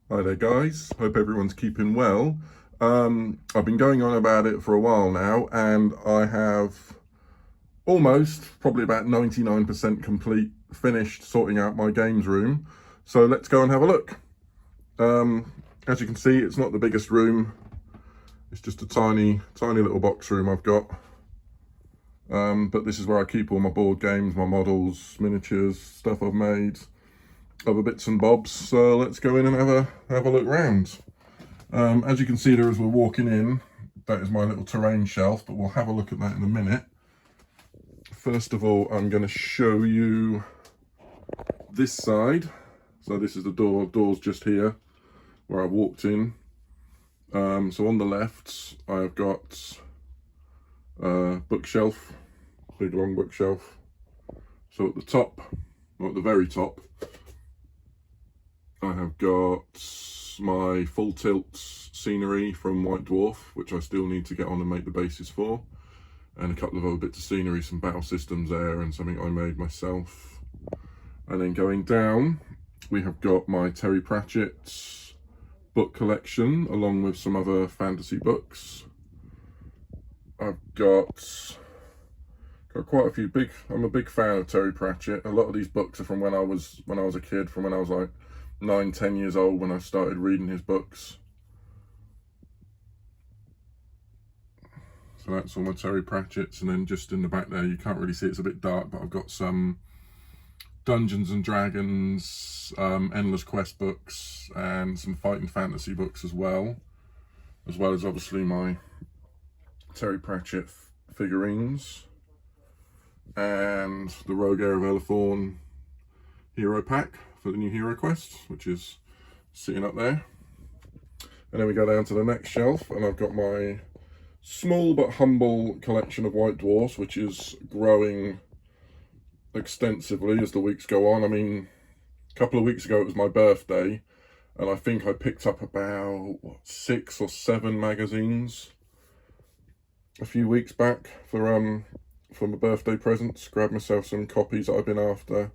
Hi there guys, hope everyone's keeping well. I've been going on about it for a while now and I have almost, probably about 99% complete, finished sorting out my games room. So let's go and have a look. As you can see, it's not the biggest room. It's just a tiny little box room I've got. But this is where I keep all my board games, my models, miniatures, stuff I've made, other bits and bobs. So let's go in and have a look round. As you can see there as we're walking in, that is my little terrain shelf, but we'll have a look at that in a minute. First of all, I'm going to show you this side. So this is the door's just here where I walked in. So on the left, I've got a bookshelf, big long bookshelf. So at the top, or at the very top, I have got my full tilt scenery from White Dwarf, which I still need to get on and make the bases for, and a couple of other bits of scenery, some battle systems there and something I made myself. And then going down, we have got my Terry Pratchett book collection along with some other fantasy books. I've got quite a few I'm a big fan of Terry Pratchett. A lot of these books are from when I was a kid, from when I was like 9-10 years old, when I started reading his books. So that's all my Terry Pratchett's, and then just in the back there, you can't really see, it's a bit dark, but I've got some Dungeons and Dragons, Endless Quest books, and some fighting fantasy books as well as obviously my Terry Pratchett figurines, and the Rogue Heir of Elethorn hero pack for the new Hero Quest, which is sitting up there. And then we go down to the next shelf, and I've got my small but humble collection of White Dwarfs, which is growing extensively as the weeks go on. I mean, a couple of weeks ago it was my birthday, and I think I picked up about 6 or 7 magazines a few weeks back for my birthday presents. Grabbed myself some copies that I've been after.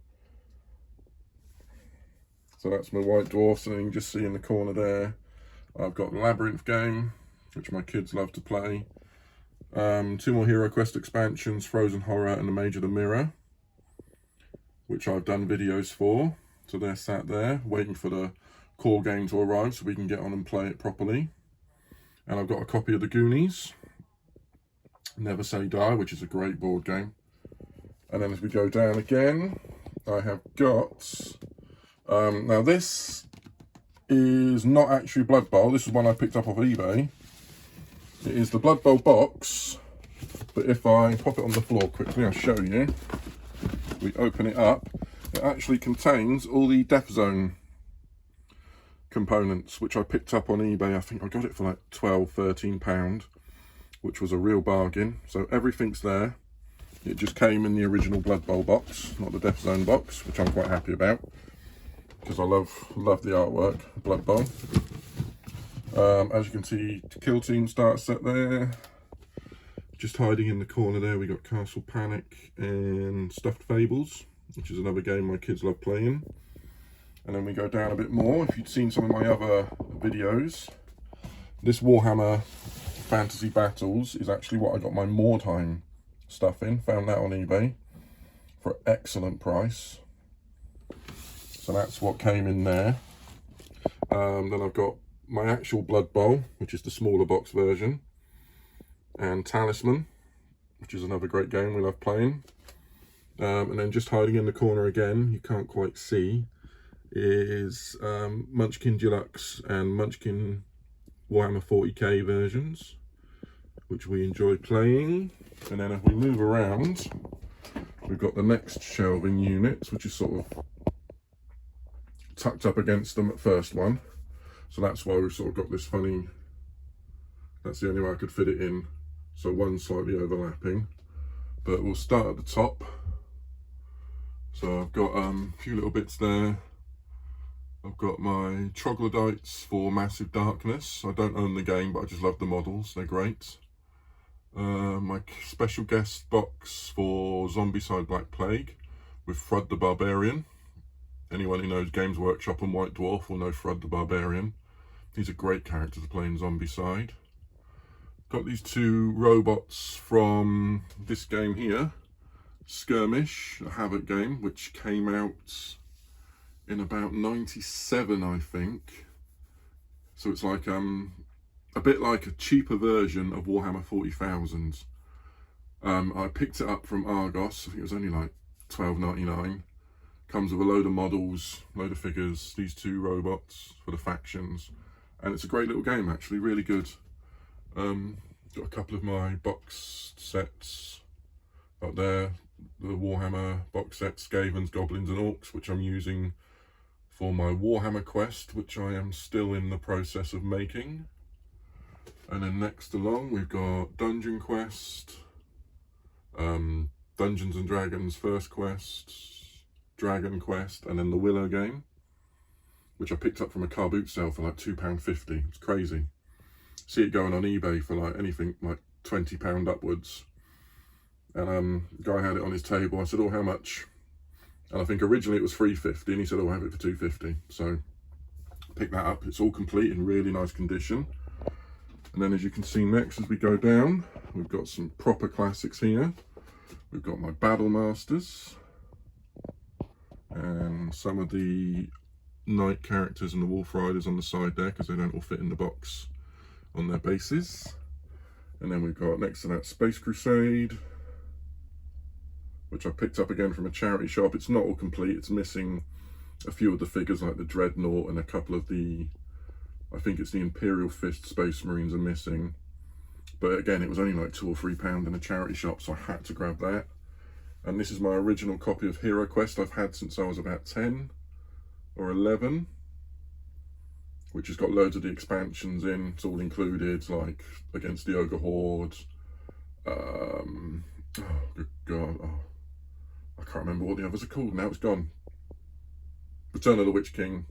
So that's my White Dwarfs, and you can just see in the corner there, I've got the Labyrinth game, which my kids love to play. 2 more Hero Quest expansions, Frozen Horror and The Mage of the Mirror, which I've done videos for. So they're sat there waiting for the core game to arrive so we can get on and play it properly. And I've got a copy of The Goonies, Never Say Die, which is a great board game. And then as we go down again, I have got, now this is not actually Blood Bowl. This is one I picked up off eBay. It is the Blood Bowl box, but if I pop it on the floor quickly, I'll show you. We open it up, it actually contains all the Death Zone components, which I picked up on eBay. I think I got it for like £12-13, which was a real bargain. So everything's there. It just came in the original Blood Bowl box, not the Death Zone box, which I'm quite happy about, because I love the artwork, Blood Bowl. As you can see, Kill Team starter set there. Just hiding in the corner there, we got Castle Panic and Stuffed Fables, which is another game my kids love playing. And then we go down a bit more. If you'd seen some of my other videos, this Warhammer Fantasy Battles is actually what I got my Mordheim stuff in. Found that on eBay for an excellent price. So that's what came in there. Then I've got my actual Blood Bowl, which is the smaller box version, and Talisman, which is another great game we love playing. And then just hiding in the corner again, you can't quite see, is Munchkin Deluxe and Munchkin Warhammer 40k versions, which we enjoy playing. And then if we move around, we've got the next shelving units, which is sort of tucked up against the first one. So that's why we've sort of got this funny, that's the only way I could fit it in. So one slightly overlapping, but we'll start at the top. So I've got a few little bits there. I've got my Troglodytes for Massive Darkness. I don't own the game, but I just love the models, they're great. My special guest box for Zombicide Black Plague with Frud the Barbarian. Anyone who knows Games Workshop and White Dwarf will know Thrud the Barbarian. He's a great character to play in Zombicide. Got these two robots from this game here, Skirmish, a Havoc game, which came out in about 97, I think. So it's like a bit like a cheaper version of Warhammer 40,000. I picked it up from Argos. I think it was only like $12.99. Comes with a load of models, load of figures, these two robots for the factions, and it's a great little game actually, really good. Got a couple of my box sets up there, the Warhammer box set, Skavens, Goblins and Orcs, which I'm using for my Warhammer quest, which I am still in the process of making. And then next along we've got Dungeon Quest, Dungeons and Dragons First Quest, Dragon Quest, and then the Willow game, which I picked up from a car boot sale for like £2.50. It's crazy. See it going on eBay for like anything like £20 upwards. And the guy had it on his table. I said, oh, how much? And I think originally it was £3.50, and he said, oh, I'll have it for £2.50. So pick that up. It's all complete in really nice condition. And then as you can see next, as we go down, we've got some proper classics here. We've got my Battle Masters and some of the Knight characters and the Wolf Riders on the side there, because they don't all fit in the box on their bases. And then we've got next to that Space Crusade, which I picked up again from a charity shop. It's not all complete, it's missing a few of the figures like the Dreadnought, and a couple of the, I think it's the Imperial Fist Space Marines are missing. But again, it was only like £2 or £3 in a charity shop, so I had to grab that. And this is my original copy of Hero Quest I've had since I was about 10 or 11, which has got loads of the expansions in. It's all included, like Against the Ogre Horde. Oh, good God. Oh, I can't remember what the others are called now, it's gone. Return of the Witch King,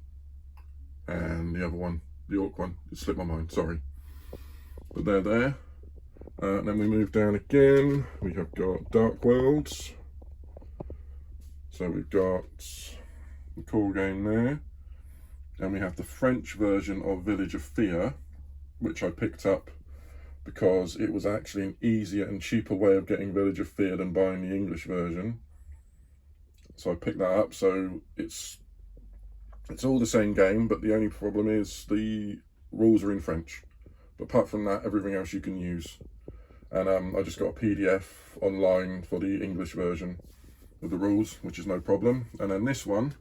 and the other one, the Orc one, it slipped my mind, sorry. But they're there. And then we move down again, we have got Dark Worlds. So we've got the cool game there. And we have the French version of Village of Fear, which I picked up because it was actually an easier and cheaper way of getting Village of Fear than buying the English version. So I picked that up. So it's all the same game, but the only problem is the rules are in French. But apart from that, everything else you can use. And I just got a PDF online for the English version with the rules, which is no problem. And then this one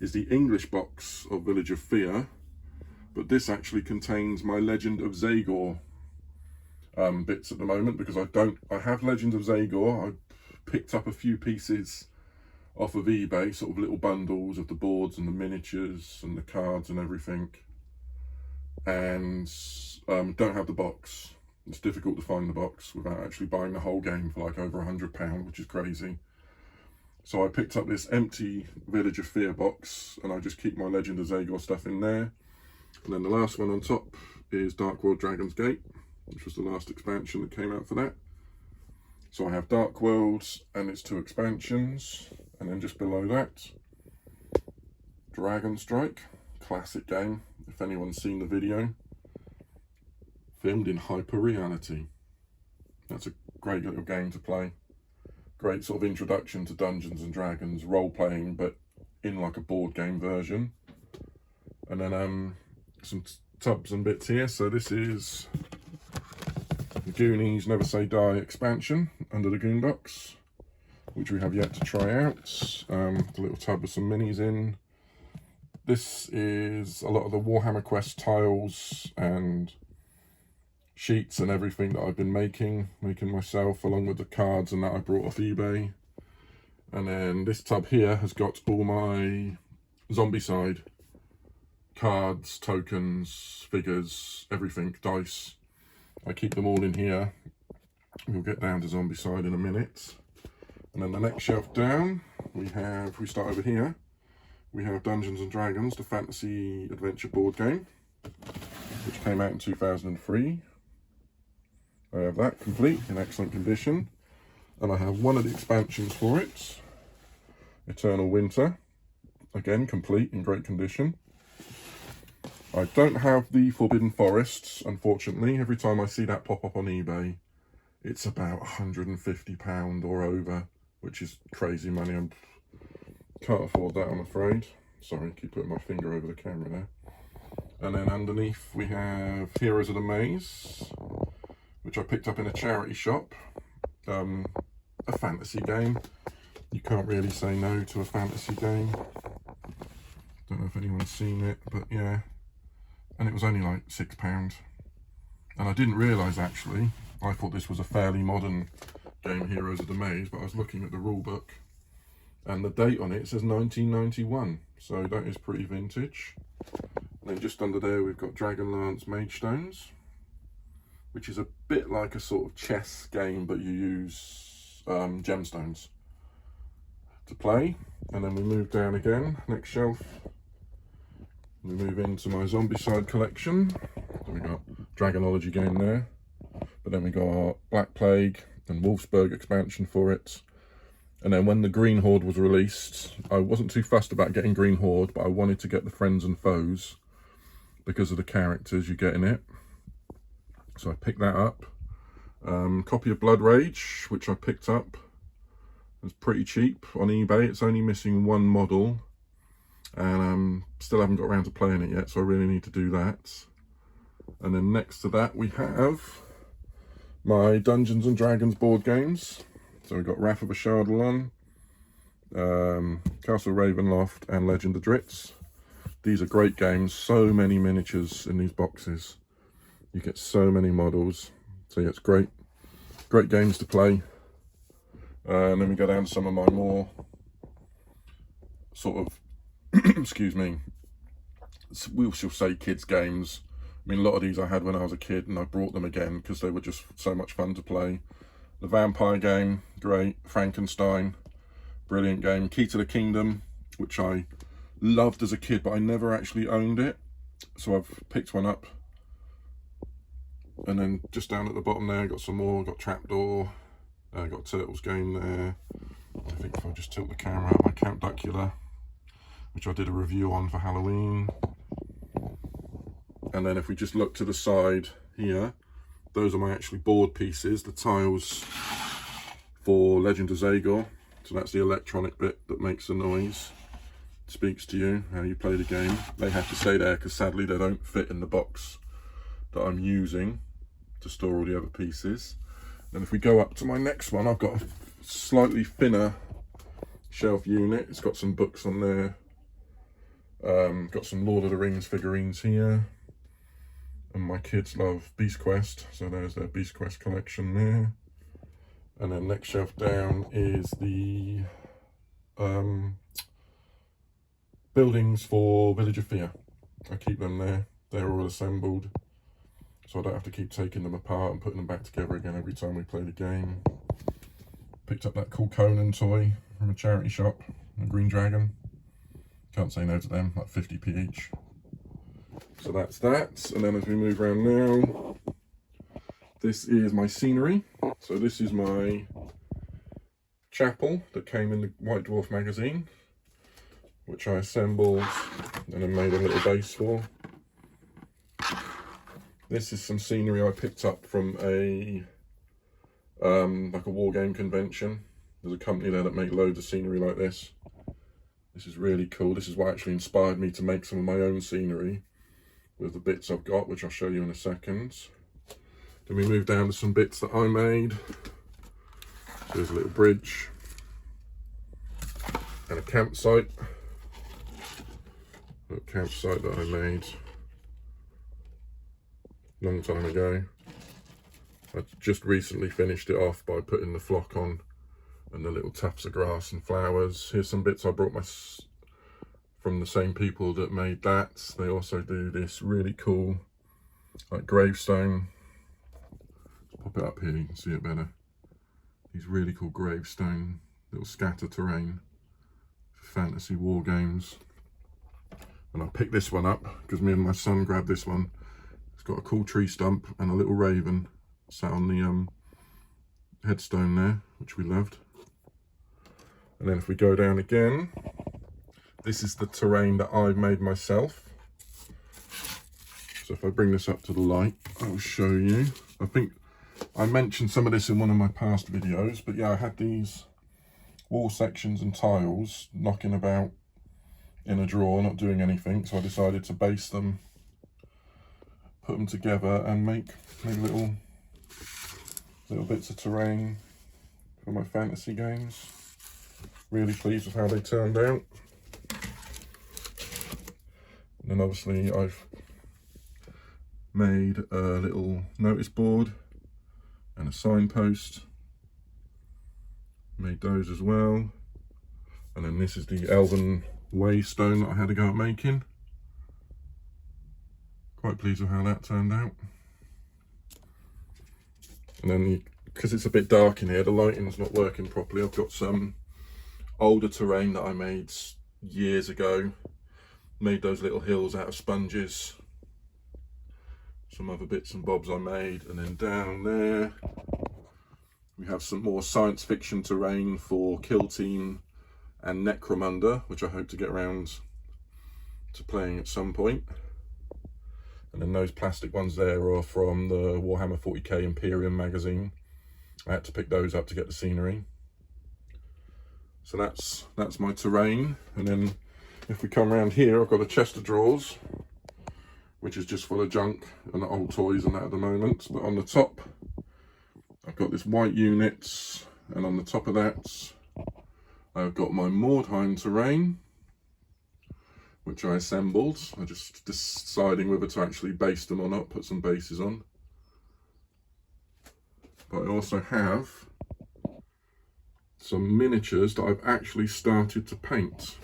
is the English box of Village of Fear, but this actually contains my Legend of Zagor bits at the moment, because I have Legend of Zagor. I picked up a few pieces off of eBay, sort of little bundles of the boards and the miniatures and the cards and everything, and don't have the box. It's difficult to find the box without actually buying the whole game for like over £100, which is crazy. So I picked up this empty Village of Fear box, and I just keep my Legend of Zagor stuff in there. And then the last one on top is Dark World Dragon's Gate, which was the last expansion that came out for that. So I have Dark Worlds and its 2 expansions, and then just below that, Dragon Strike, classic game, if anyone's seen the video. Filmed in hyper reality. That's a great little game to play. Great sort of introduction to Dungeons and Dragons, role-playing, but in like a board game version. And then some tubs and bits here. So this is the Goonies Never Say Die expansion under the Goonbox, which we have yet to try out. The little tub with some minis in. This is a lot of the Warhammer Quest tiles and sheets and everything that I've been making myself, along with the cards and that I brought off eBay. And then this tub here has got all my Zombicide cards, tokens, figures, everything, dice. I keep them all in here. We'll get down to Zombicide in a minute. And then the next shelf down, we start over here, we have Dungeons and Dragons, the fantasy adventure board game, which came out in 2003. I have that complete, in excellent condition. And I have one of the expansions for it, Eternal Winter, again, complete, in great condition. I don't have the Forbidden Forests, unfortunately. Every time I see that pop up on eBay, it's about £150 or over, which is crazy money. I can't afford that, I'm afraid. Sorry, keep putting my finger over the camera there. And then underneath we have Heroes of the Maze, which I picked up in a charity shop. A fantasy game. You can't really say no to a fantasy game. Don't know if anyone's seen it, but yeah. And it was only like £6. And I didn't realise, actually, I thought this was a fairly modern game, Heroes of the Maze, but I was looking at the rule book and the date on it says 1991, so that is pretty vintage. And then just under there we've got Dragonlance Mage Stones, which is a bit like a sort of chess game, but you use gemstones to play. And then we move down again, next shelf, we move into my Zombicide collection. So we got Dragonology game there, but then we got Black Plague and Wolfsburg expansion for it. And then when the Green Horde was released, I wasn't too fussed about getting Green Horde, but I wanted to get the Friends and Foes because of the characters you get in it. So I picked that up. Copy of Blood Rage, which I picked up. It was pretty cheap on eBay. It's only missing one model, and still haven't got around to playing it yet, so I really need to do that. And then next to that we have my Dungeons and Dragons board games. So we've got Wrath of Ashardalon, Castle Ravenloft and Legend of Drizzt. These are great games, so many miniatures in these boxes. You get so many models, so yeah, it's great games to play. And then we go down to some of my more sort of, excuse me, we shall say kids games. I mean, a lot of these I had when I was a kid, and I brought them again because they were just so much fun to play. The Vampire game, great. Frankenstein, brilliant game. Key to the Kingdom, which I loved as a kid, but I never actually owned it, so I've picked one up. And then just down at the bottom there, got some more. Got Trapdoor, got Turtles game there. I think if I just tilt the camera out, my Count Duckula, which I did a review on for Halloween. And then if we just look to the side here, those are my actually board pieces, the tiles for Legend of Zagor. So that's the electronic bit that makes the noise, speaks to you, how you play the game. They have to stay there because sadly they don't fit in the box that I'm using to store all the other pieces. And if we go up to my next one, I've got a slightly thinner shelf unit. It's got some books on there. Got some Lord of the Rings figurines here. And my kids love Beast Quest, so there's their Beast Quest collection there. And then next shelf down is the buildings for Village of Fear. I keep them there. They're all assembled, so I don't have to keep taking them apart and putting them back together again every time we play the game. Picked up that cool Conan toy from a charity shop, a Green Dragon. Can't say no to them, like 50p each. So that's that. And then as we move around now, this is my scenery. So this is my chapel that came in the White Dwarf magazine, which I assembled and then made a little base for. This is some scenery I picked up from a like a war game convention. There's a company there that make loads of scenery like this. This is really cool. This is what actually inspired me to make some of my own scenery with the bits I've got, which I'll show you in a second. Then we move down to some bits that I made. So there's a little bridge and a campsite. A campsite that I made a long time ago. I just recently finished it off by putting the flock on and the little tufts of grass and flowers. Here's some bits I brought from the same people that made that. They also do this really cool like gravestone. Pop it up here, you can see it better. These really cool gravestone, little scatter terrain for fantasy war games. And I picked this one up because me and my son grabbed this one. It's got a cool tree stump and a little raven sat on the headstone there, which we loved. And then if we go down again, this is the terrain that I've made myself. So if I bring this up to the light, I'll show you. I think I mentioned some of this in one of my past videos, but yeah, I had these wall sections and tiles knocking about in a drawer, not doing anything, so I decided to base them, put them together and make little bits of terrain for my fantasy games. Really pleased with how they turned out. And then obviously I've made a little notice board and a signpost, made those as well. And then this is the Elven Way stone that I had to go at making. Quite pleased with how that turned out. And then because it's a bit dark in here, the lighting's not working properly. I've got some older terrain that I made years ago. Made those little hills out of sponges. Some other bits and bobs I made. And then down there, we have some more science fiction terrain for Kill Team and Necromunda, which I hope to get around to playing at some point. And then those plastic ones there are from the Warhammer 40k Imperium magazine. I had to pick those up to get the scenery. So that's my terrain. And then if we come around here, I've got a chest of drawers, which is just full of junk and old toys and that at the moment. But on the top, I've got this white units, and on the top of that, I've got my Mordheim terrain, which I assembled. I just deciding whether to actually base them or not, put some bases on. But I also have some miniatures that I've actually started to paint.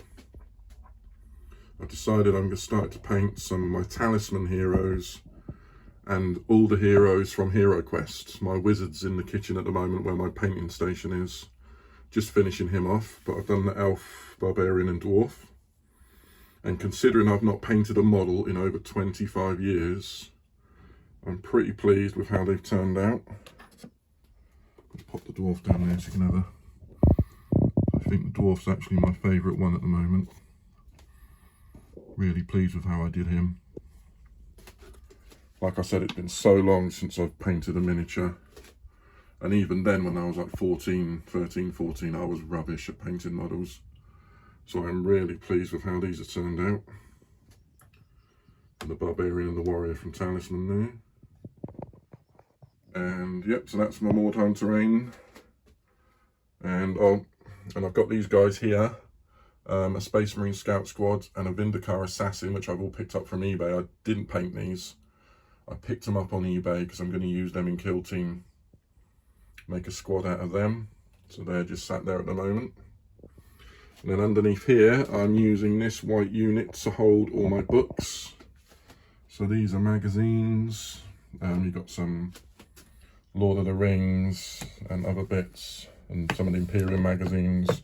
I've decided I'm going to start to paint some of my talisman heroes and all the heroes from Hero Quest. My wizard's in the kitchen at the moment where my painting station is. Just finishing him off, but I've done the elf, barbarian and dwarf. And considering I've not painted a model in over 25 years, I'm pretty pleased with how they've turned out. Let's pop the dwarf down there so you can have a... I think the dwarf's actually my favourite one at the moment. Really pleased with how I did him. Like I said, it's been so long since I've painted a miniature. And even then, when I was like 13, 14, I was rubbish at painting models. So I'm really pleased with how these have turned out. And the barbarian and the warrior from Talisman there. And yep, so that's my Mordheim terrain. And I've got these guys here. A Space Marine Scout Squad and a Vindicar Assassin, which I've all picked up from eBay. I didn't paint these. I picked them up on eBay because I'm going to use them in Kill Team. Make a squad out of them. So they're just sat there at the moment. And then underneath here, I'm using this white unit to hold all my books. So these are magazines. You've got some Lord of the Rings and other bits, and some of the Imperium magazines.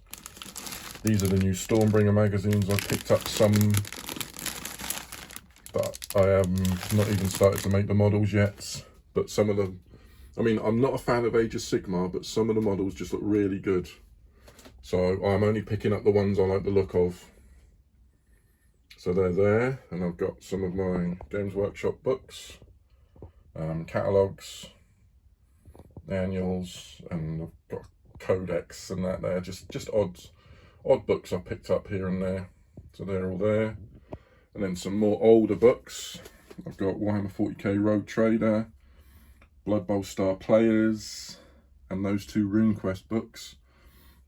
These are the new Stormbringer magazines. I picked up some, but I have not even started to make the models yet. But some of them, I mean, I'm not a fan of Age of Sigmar, but some of the models just look really good. So I'm only picking up the ones I like the look of. So they're there, and I've got some of my Games Workshop books, catalogues, annuals, and I've got codex and that there, just odd books I picked up here and there. So they're all there. And then some more older books. I've got Warhammer 40k Rogue Trader, Blood Bowl Star Players, and those two RuneQuest books.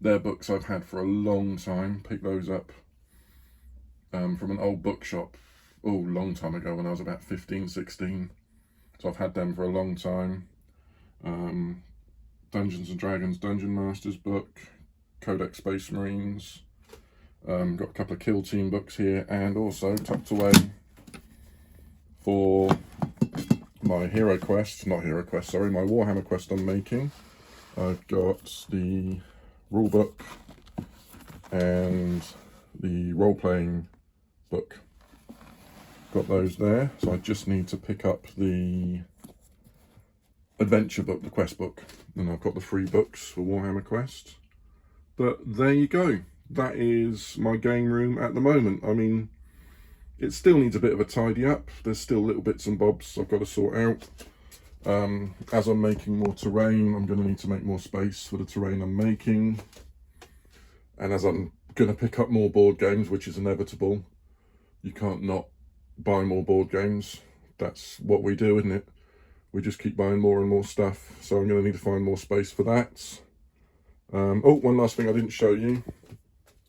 They're books I've had for a long time. Picked those up from an old bookshop, long time ago when I was about 15, 16. So I've had them for a long time. Dungeons and Dragons Dungeon Masters book, Codex Space Marines. Got a couple of Kill Team books here, and also tucked away for my my Warhammer Quest I'm making. I've got the rulebook and the role-playing book. Got those there, so I just need to pick up the adventure book, the quest book, and I've got the free books for Warhammer Quest. But there you go. that is my game room at the moment. I mean, it still needs a bit of a tidy up. There's still little bits and bobs I've got to sort out. As I'm making more terrain, I'm going to need to make more space for the terrain I'm making. And as I'm going to pick up more board games, which is inevitable, you can't not buy more board games. That's what we do, isn't it? We just keep buying more and more stuff. So I'm going to need to find more space for that. Oh, one last thing I didn't show you.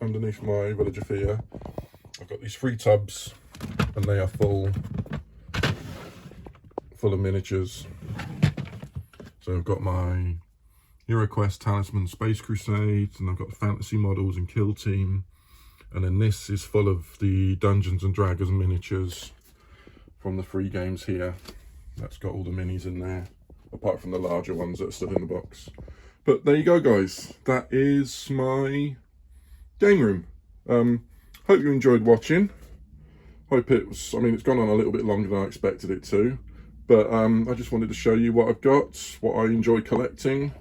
Underneath my Village of Fear, I've got these 3 tubs, and they are full of miniatures. So I've got my HeroQuest Talisman Space Crusades, and I've got the fantasy models and Kill Team, and then this is full of the Dungeons and Dragons miniatures from the free games here. That's got all the minis in there, apart from the larger ones that are still in the box. But there you go, guys. That is my game room. Hope you enjoyed watching. Hope it was, I mean, it's gone on a little bit longer than I expected it to, but I just wanted to show you what I've got, what I enjoy collecting,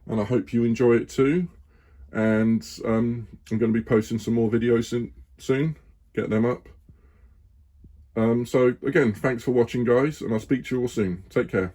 and I hope you enjoy it too. And I'm going to be posting some more videos soon, get them up. So again, thanks for watching, guys, and I'll speak to you all soon. Take care.